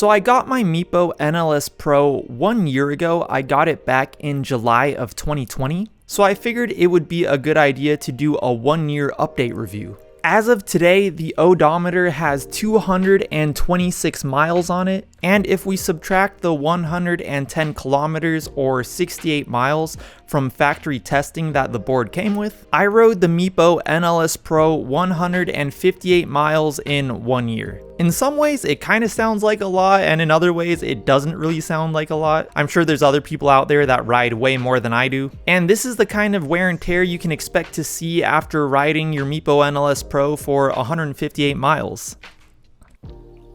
So I got my Meepo NLS Pro 1 year ago. I got it back in July of 2020. So I figured it would be a good idea to do a 1-year update review. As of today, the odometer has 226 miles on it, and if we subtract the 110 kilometers or 68 miles from factory testing that the board came with, I rode the Meepo NLS Pro 158 miles in 1 year. In some ways, it kind of sounds like a lot, and in other ways, it doesn't really sound like a lot. I'm sure there's other people out there that ride way more than I do. And this is the kind of wear and tear you can expect to see after riding your Meepo NLS Pro for 158 miles.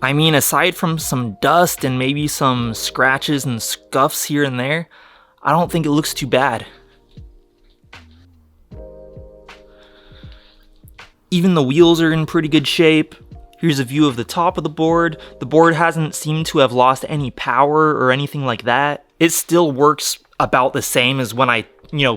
I mean, aside from some dust and maybe some scratches and scuffs here and there, I don't think it looks too bad. Even the wheels are in pretty good shape. Here's a view of the top of the board. The board hasn't seemed to have lost any power or anything like that. It still works about the same as when I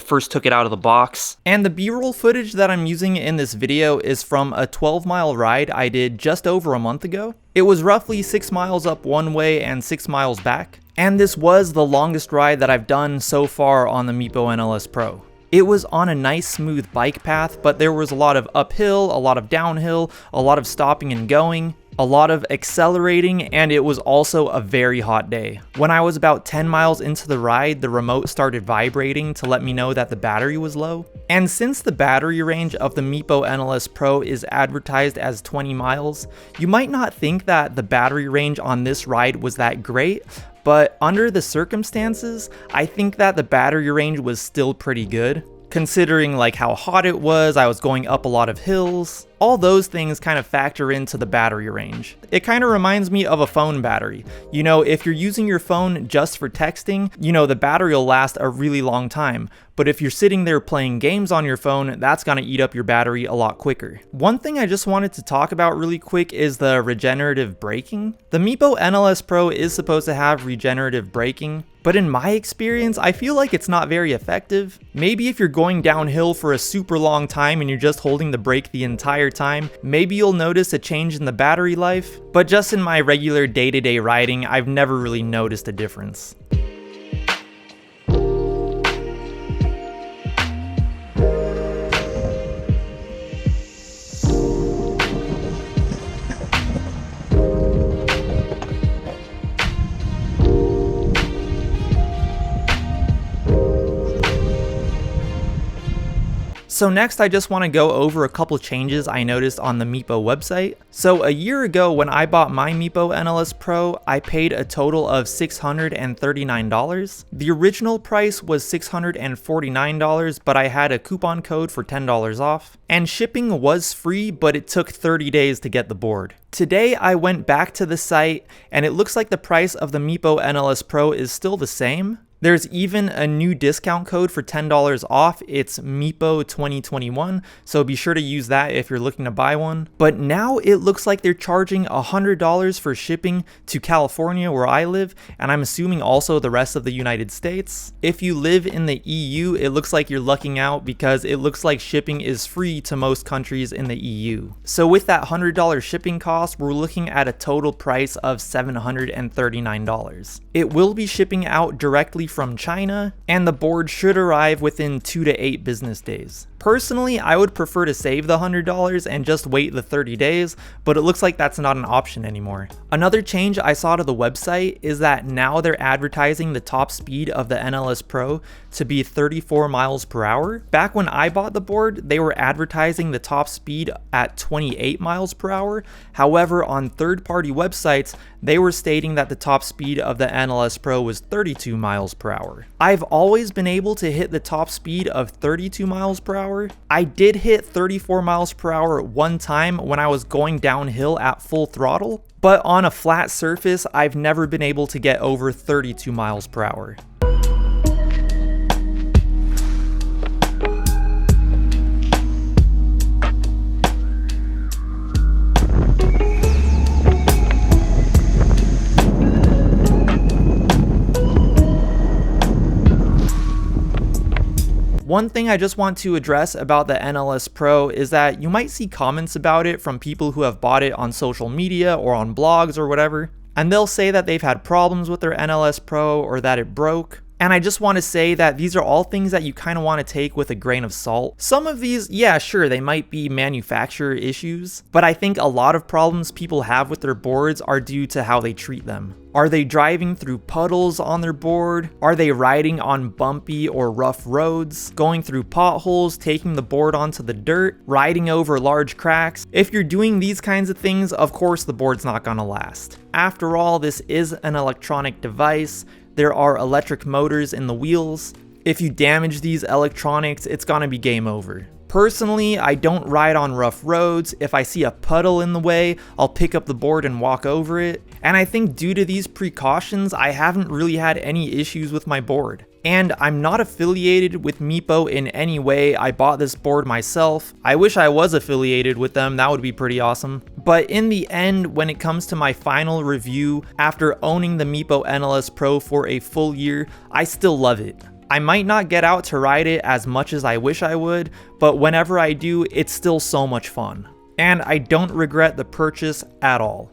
first took it out of the box. And the B-roll footage that I'm using in this video is from a 12-mile ride I did just over a month ago. It was roughly 6 miles up one way and 6 miles back. And this was the longest ride that I've done so far on the Meepo NLS Pro. It was on a nice smooth bike path, but there was a lot of uphill, a lot of downhill, a lot of stopping and going, a lot of accelerating, and it was also a very hot day. When I was about 10 miles into the ride, the remote started vibrating to let me know that the battery was low. And since the battery range of the Meepo NLS Pro is advertised as 20 miles, you might not think that the battery range on this ride was that great, but under the circumstances, I think that the battery range was still pretty good. Considering like how hot it was, I was going up a lot of hills. All those things kind of factor into the battery range. It kind of reminds me of a phone battery. If you're using your phone just for texting, the battery will last a really long time. But if you're sitting there playing games on your phone, that's gonna eat up your battery a lot quicker. One thing I just wanted to talk about really quick is the regenerative braking. The Meepo NLS Pro is supposed to have regenerative braking, but in my experience, I feel like it's not very effective. Maybe if you're going downhill for a super long time and you're just holding the brake the entire time, maybe you'll notice a change in the battery life, but just in my regular day-to-day riding, I've never really noticed a difference. So next I just want to go over a couple changes I noticed on the Meepo website. So a year ago when I bought my Meepo NLS Pro, I paid a total of $639. The original price was $649, but I had a coupon code for $10 off. And shipping was free, but it took 30 days to get the board. Today I went back to the site and it looks like the price of the Meepo NLS Pro is still the same. There's even a new discount code for $10 off. It's Meepo 2021, so be sure to use that if you're looking to buy one. But now it looks like they're charging $100 for shipping to California, where I live, and I'm assuming also the rest of the United States. If you live in the EU, it looks like you're lucking out because it looks like shipping is free to most countries in the EU. So with that $100 shipping cost, we're looking at a total price of $739. It will be shipping out directly from China, and the board should arrive within 2 to 8 business days. Personally, I would prefer to save the $100 and just wait the 30 days, but it looks like that's not an option anymore. Another change I saw to the website is that now they're advertising the top speed of the NLS Pro to be 34 miles per hour. Back when I bought the board, they were advertising the top speed at 28 miles per hour. However, on third-party websites, they were stating that the top speed of the NLS Pro was 32 miles per hour. I've always been able to hit the top speed of 32 miles per hour. I did hit 34 miles per hour one time when I was going downhill at full throttle, but on a flat surface, I've never been able to get over 32 miles per hour. One thing I just want to address about the NLS Pro is that you might see comments about it from people who have bought it on social media or on blogs or whatever. and they'll say that they've had problems with their NLS Pro or that it broke. And I just want to say that these are all things that you kind of want to take with a grain of salt. Some of these, yeah, sure, they might be manufacturer issues, but I think a lot of problems people have with their boards are due to how they treat them. Are they driving through puddles on their board? Are they riding on bumpy or rough roads? Going through potholes, taking the board onto the dirt, riding over large cracks? If you're doing these kinds of things, of course the board's not gonna last. After all, this is an electronic device. There are electric motors in the wheels. If you damage these electronics, it's gonna be game over. Personally, I don't ride on rough roads. If I see a puddle in the way, I'll pick up the board and walk over it. And I think due to these precautions, I haven't really had any issues with my board. And I'm not affiliated with Meepo in any way. I bought this board myself. I wish I was affiliated with them, that would be pretty awesome. But in the end, when it comes to my final review, after owning the Meepo NLS Pro for a full year, I still love it. I might not get out to ride it as much as I wish I would, but whenever I do, it's still so much fun. And I don't regret the purchase at all.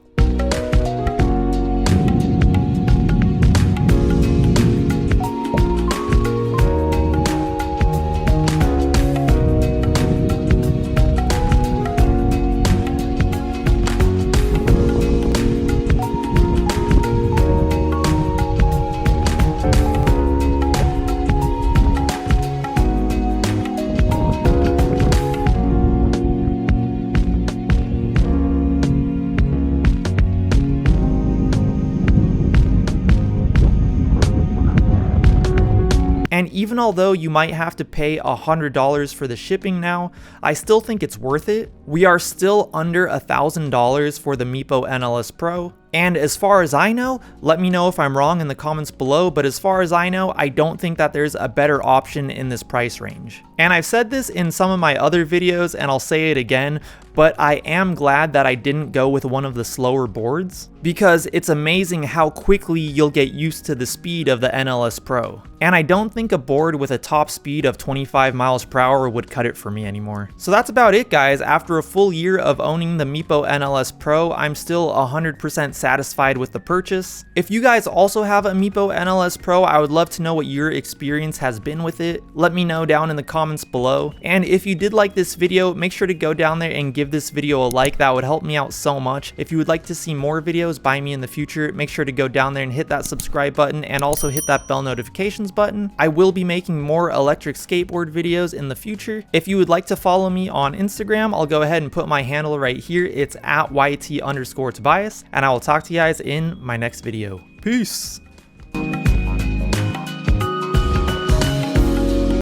And even although you might have to pay $100 for the shipping now, I still think it's worth it. We are still under $1,000 for the Meepo NLS Pro. And as far as I know, let me know if I'm wrong in the comments below, but as far as I know, I don't think that there's a better option in this price range. And I've said this in some of my other videos, and I'll say it again, but I am glad that I didn't go with one of the slower boards, because it's amazing how quickly you'll get used to the speed of the NLS Pro. And I don't think a board with a top speed of 25 miles per hour would cut it for me anymore. So that's about it, guys. After a full year of owning the Meepo NLS Pro, I'm still 100% satisfied with the purchase. If you guys also have a Meepo NLS Pro, I would love to know what your experience has been with it. Let me know down in the comments below. And if you did like this video, make sure to go down there and give this video a like. That would help me out so much. If you would like to see more videos by me in the future, make sure to go down there and hit that subscribe button and also hit that bell notifications button. I will be making more electric skateboard videos in the future. If you would like to follow me on Instagram, I'll go ahead and put my handle right here. It's at YT_Tobias, and I will talk to you guys in my next video. Peace.